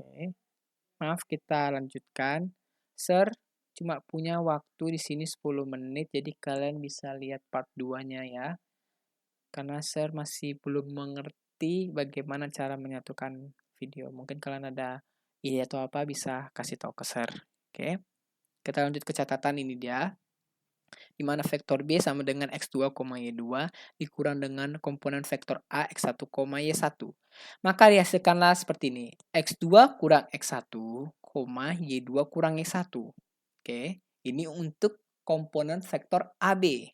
Oke. Maaf, kita lanjutkan. Sir, cuma punya waktu di sini 10 menit, jadi kalian bisa lihat part 2-nya ya. Karena Sir masih belum mengerti bagaimana cara menyatukan video. Mungkin kalian ada ide atau apa bisa kasih tahu ke Sir. Oke. Kita lanjut ke catatan ini dia. Di mana vektor B sama dengan X2, Y2 dikurang dengan komponen vektor A X1, Y1. Maka dihasilkanlah seperti ini. X2 kurang X1, Y2 kurang Y1. Oke, ini untuk komponen vektor AB.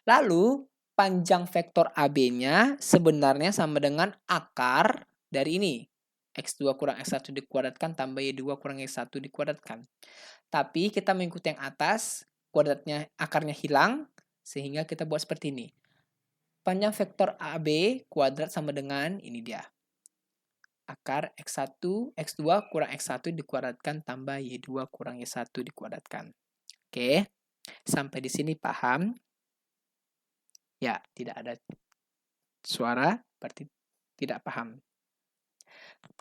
Lalu, panjang vektor AB-nya sebenarnya sama dengan akar dari ini. X2 kurang X1 dikuadratkan tambah Y2 kurang Y1 dikuadratkan. Tapi kita mengikuti yang atas, kuadratnya akarnya hilang, sehingga kita buat seperti ini. Panjang vektor AB kuadrat sama dengan ini dia. Akar X1, X2 kurang X1 dikuadratkan tambah Y2 kurang Y1 dikuadratkan. Oke, sampai di sini paham? Ya, tidak ada suara, berarti tidak paham.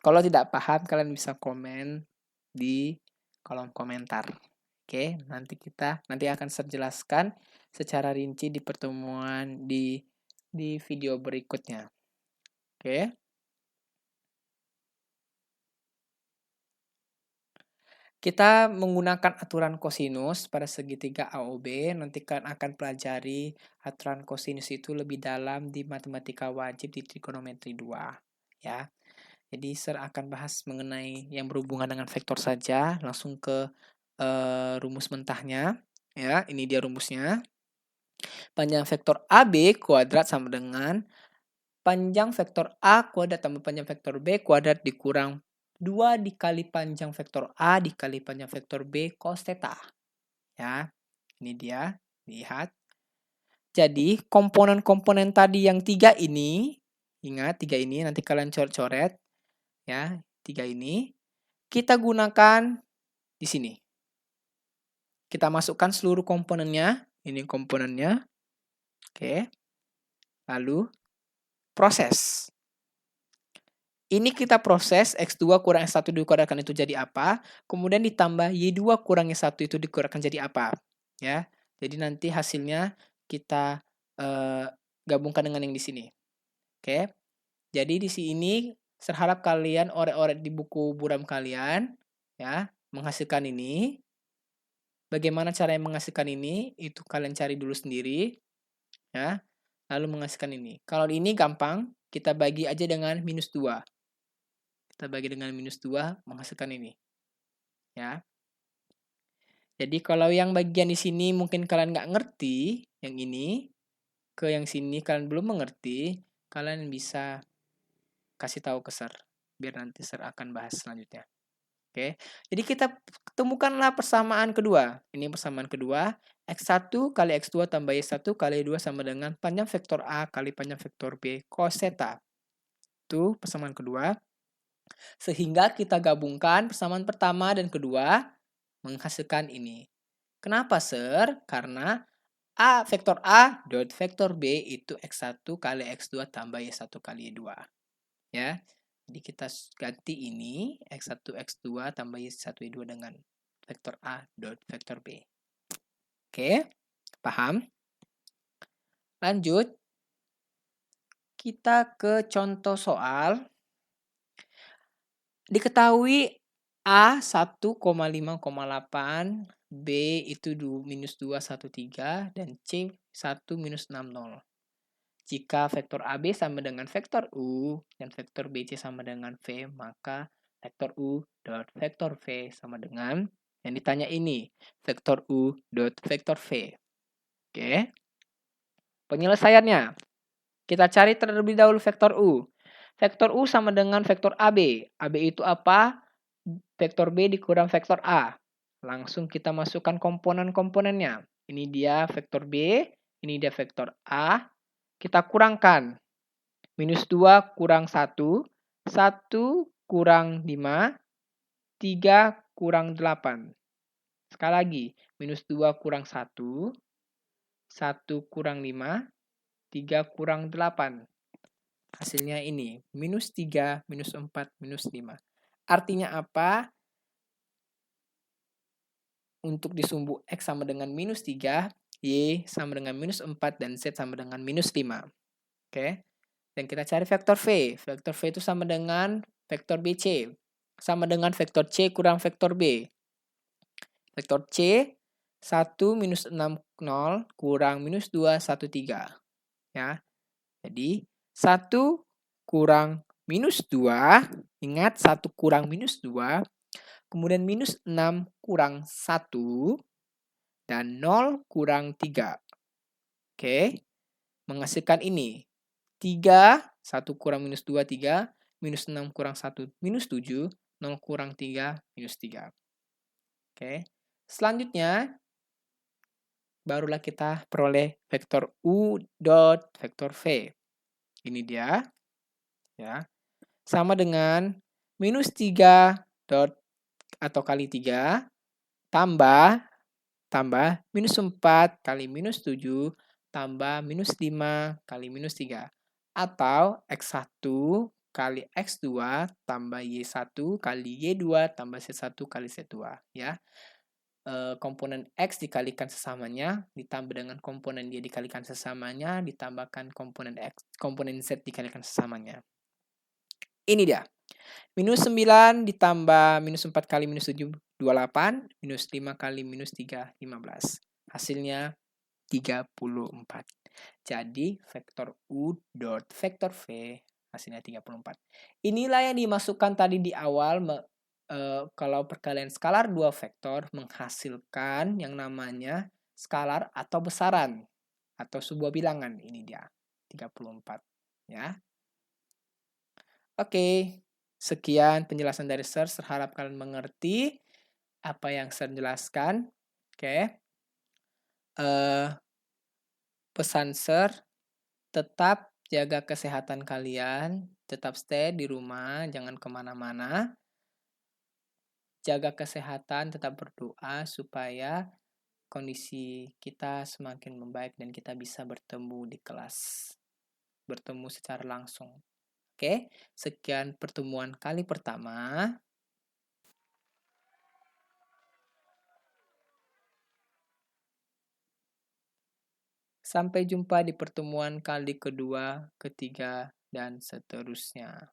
Kalau tidak paham, kalian bisa komen di kolom komentar. Oke, nanti akan saya jelaskan secara rinci di pertemuan di video berikutnya. Oke. Kita menggunakan aturan kosinus pada segitiga AOB. Nanti kan akan pelajari aturan kosinus itu lebih dalam di matematika wajib di trigonometri 2, ya. Jadi Sir akan bahas mengenai yang berhubungan dengan vektor saja, langsung ke rumus mentahnya, ya. Ini dia rumusnya. Panjang vektor AB kuadrat sama dengan panjang vektor A kuadrat tambah panjang vektor B kuadrat dikurang 2 dikali panjang vektor A dikali panjang vektor B cos theta. Ya, ini dia, lihat. Jadi, komponen-komponen tadi yang 3 ini, ingat 3 ini, nanti kalian coret-coret. Ya, 3 ini. Kita gunakan di sini. Kita masukkan seluruh komponennya. Ini komponennya. Oke. Lalu, proses. Ini kita proses X2 kurang X1 dikuadratkan itu jadi apa, kemudian ditambah Y2 kurang Y1 itu dikuadratkan jadi apa. Ya, jadi nanti hasilnya kita gabungkan dengan yang di sini. Oke, jadi di sini saya harap kalian orek-orek di buku buram kalian, ya, menghasilkan ini. Bagaimana cara yang menghasilkan ini, itu kalian cari dulu sendiri, ya, lalu menghasilkan ini. Kalau ini gampang, kita bagi aja dengan minus 2. Kita bagi dengan minus 2 menghasilkan ini. Ya. Jadi kalau yang bagian di sini mungkin kalian nggak ngerti, yang ini, ke yang sini kalian belum mengerti, kalian bisa kasih tahu ke Sir. Biar nanti Sir akan bahas selanjutnya. Oke. Jadi kita temukanlah persamaan kedua. Ini persamaan kedua. X1 kali X2 tambah Y1 kali Y2 sama dengan panjang vektor A kali panjang vektor B cos theta. Itu persamaan kedua. Sehingga kita gabungkan persamaan pertama dan kedua menghasilkan ini. Kenapa, Sir? Karena vektor A dot vektor B itu X1 kali X2 tambah Y1 kali Y2. Ya. Jadi kita ganti ini X1 X2 tambah Y1 Y2 dengan vektor A dot vektor B. Oke, paham? Lanjut. Kita ke contoh soal. Diketahui A 1,5,8, B itu minus 2,13, dan C 1 minus 60. Jika vektor AB sama dengan vektor U dan vektor BC sama dengan V, maka vektor U dot vektor V sama dengan yang ditanya ini, vektor U dot vektor V. Oke. Penyelesaiannya, kita cari terlebih dahulu vektor U. Vektor U sama dengan vektor AB. AB itu apa? Vektor B dikurang vektor A. Langsung kita masukkan komponen-komponennya. Ini dia vektor B, ini dia vektor A. Kita kurangkan. Minus 2 kurang 1, 1 kurang 5, 3 kurang 8. Sekali lagi, minus 2 kurang 1, 1 kurang 5, 3 kurang 8. Hasilnya ini, minus 3, minus 4, minus 5. Artinya apa? Untuk di sumbu X sama dengan -3, Y sama dengan -4, dan Z sama dengan -5. Oke. Dan kita cari vektor V. Vektor V itu sama dengan vektor BC. Sama dengan vektor C kurang vektor B. Vektor C, 1 minus 6, 0, kurang -2, 1, 3. Ya. Jadi, 1 kurang -2, ingat 1 kurang -2, kemudian -6 kurang 1, dan 0 kurang 3. Oke, menghasilkan ini. 3, 1 kurang -2, 3, -6 kurang 1, -7, 0 kurang 3, -3. Oke, selanjutnya barulah kita peroleh vektor U dot vektor V. Ini dia, ya. Sama dengan -3 dot atau kali 3 tambah -4 kali -7 tambah -5 kali -3. Atau X1 kali X2 tambah Y1 kali Y2 tambah Z1 kali Z2, ya. Komponen X dikalikan sesamanya, ditambah dengan komponen Y dikalikan sesamanya, ditambahkan komponen Z dikalikan sesamanya. Ini dia. -9 ditambah -4 kali -7, 28, -5 kali -3, 15. Hasilnya 34. Jadi vektor U dot vektor V hasilnya 34. Inilah yang dimasukkan tadi di awal, kalau perkalian skalar 2 vektor menghasilkan yang namanya skalar atau besaran atau sebuah bilangan. Ini dia, 34, ya. Oke, sekian penjelasan dari Sir. Harap kalian mengerti apa yang Sir jelaskan. Oke. Pesan Sir, tetap jaga kesehatan kalian, tetap stay di rumah, jangan kemana-mana. Jaga kesehatan, tetap berdoa supaya kondisi kita semakin membaik dan kita bisa bertemu di kelas, bertemu secara langsung. Oke, sekian pertemuan kali pertama. Sampai jumpa di pertemuan kali kedua, ketiga, dan seterusnya.